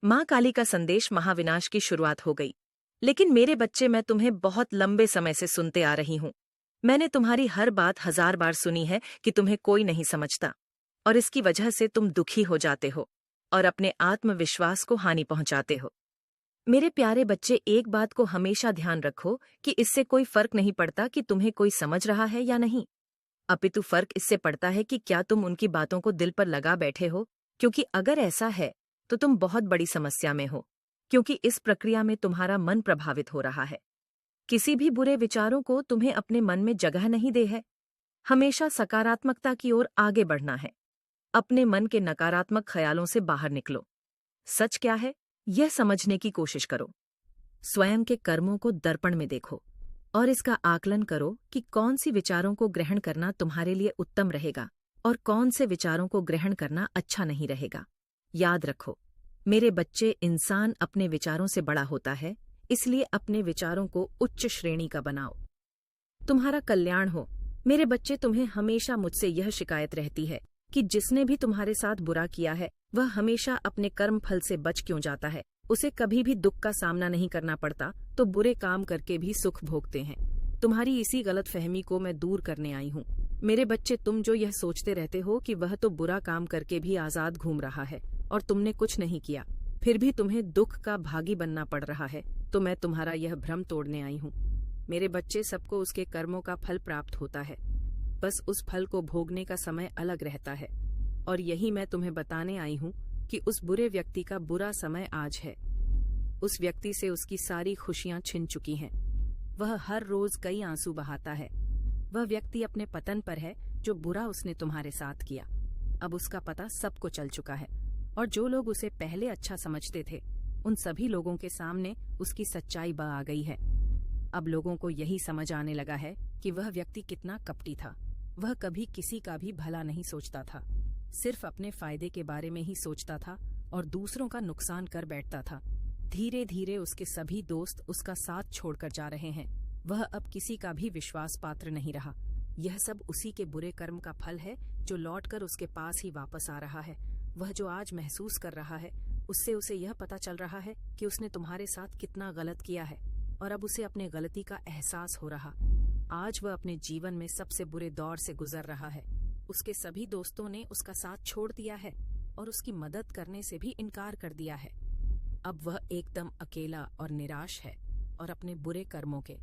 माँ काली का संदेश महाविनाश की शुरुआत हो गई। लेकिन मेरे बच्चे, मैं तुम्हें बहुत लंबे समय से सुनते आ रही हूँ। मैंने तुम्हारी हर बात 1000 बार सुनी है कि तुम्हें कोई नहीं समझता, और इसकी वजह से तुम दुखी हो जाते हो और अपने आत्मविश्वास को हानि पहुंचाते हो। मेरे प्यारे बच्चे, एक बात को हमेशा ध्यान रखो कि इससे कोई फर्क नहीं पड़ता कि तुम्हें कोई समझ रहा है या नहीं। अपितु फर्क इससे पड़ता है कि क्या तुम उनकी बातों को दिल पर लगा बैठे हो, क्योंकि अगर ऐसा है तो तुम बहुत बड़ी समस्या में हो, क्योंकि इस प्रक्रिया में तुम्हारा मन प्रभावित हो रहा है। किसी भी बुरे विचारों को तुम्हें अपने मन में जगह नहीं दे है। हमेशा सकारात्मकता की ओर आगे बढ़ना है। अपने मन के नकारात्मक ख्यालों से बाहर निकलो। सच क्या है, यह समझने की कोशिश करो। स्वयं के कर्मों को दर्पण में देखो और इसका आकलन करो कि कौन सी विचारों को ग्रहण करना तुम्हारे लिए उत्तम रहेगा और कौन से विचारों को ग्रहण करना अच्छा नहीं रहेगा। याद रखो मेरे बच्चे, इंसान अपने विचारों से बड़ा होता है, इसलिए अपने विचारों को उच्च श्रेणी का बनाओ। तुम्हारा कल्याण हो। मेरे बच्चे, तुम्हें हमेशा मुझसे यह शिकायत रहती है कि जिसने भी तुम्हारे साथ बुरा किया है वह हमेशा अपने कर्म फल से बच क्यों जाता है, उसे कभी भी दुख का सामना नहीं करना पड़ता, तो बुरे काम करके भी सुख भोगते हैं। तुम्हारी इसी गलतफहमी को मैं दूर करने आई हूँ। मेरे बच्चे, तुम जो यह सोचते रहते हो कि वह तो बुरा काम करके भी आजाद घूम रहा है और तुमने कुछ नहीं किया, फिर भी तुम्हें दुख का भागी बनना पड़ रहा है, तो मैं तुम्हारा यह भ्रम तोड़ने आई हूँ। मेरे बच्चे, सबको उसके कर्मों का फल प्राप्त होता है, बस उस फल को भोगने का समय अलग रहता है। और यही मैं तुम्हें बताने आई हूँ कि उस बुरे व्यक्ति का बुरा समय आज है। उस व्यक्ति से उसकी सारी खुशियां छिन चुकी हैं। वह हर रोज कई आंसू बहाता है। वह व्यक्ति अपने पतन पर है, जो बुरा उसने तुम्हारे साथ किया। अब उसका पता सबको चल चुका है, और जो लोग उसे पहले अच्छा समझते थे, उन सभी लोगों के सामने उसकी सच्चाई आ गई है। अब लोगों को यही समझ आने लगा है कि वह व्यक्ति कितना कपटी था। वह कभी किसी का भी भला नहीं सोचता था, सिर्फ अपने फायदे के बारे में ही सोचता था और दूसरों का नुकसान कर बैठता था। धीरे धीरे उसके सभी दोस्त उसका साथ छोड़कर जा रहे हैं। वह अब किसी का भी विश्वास पात्र नहीं रहा। यह सब उसी के बुरे कर्म का फल है, जो लौटकर उसके पास ही वापस आ रहा है। वह जो आज महसूस कर रहा है, उससे उसे यह पता चल रहा है कि उसने तुम्हारे साथ कितना गलत किया है, और अब उसे अपने गलती का एहसास हो रहा। आज वह अपने जीवन में सबसे बुरे दौर से गुजर रहा है। उसके सभी दोस्तों ने उसका साथ छोड़ दिया है और उसकी मदद करने से भी इनकार कर दिया है। अब वह एकदम अकेला और निराश है और अपने बुरे कर्मों के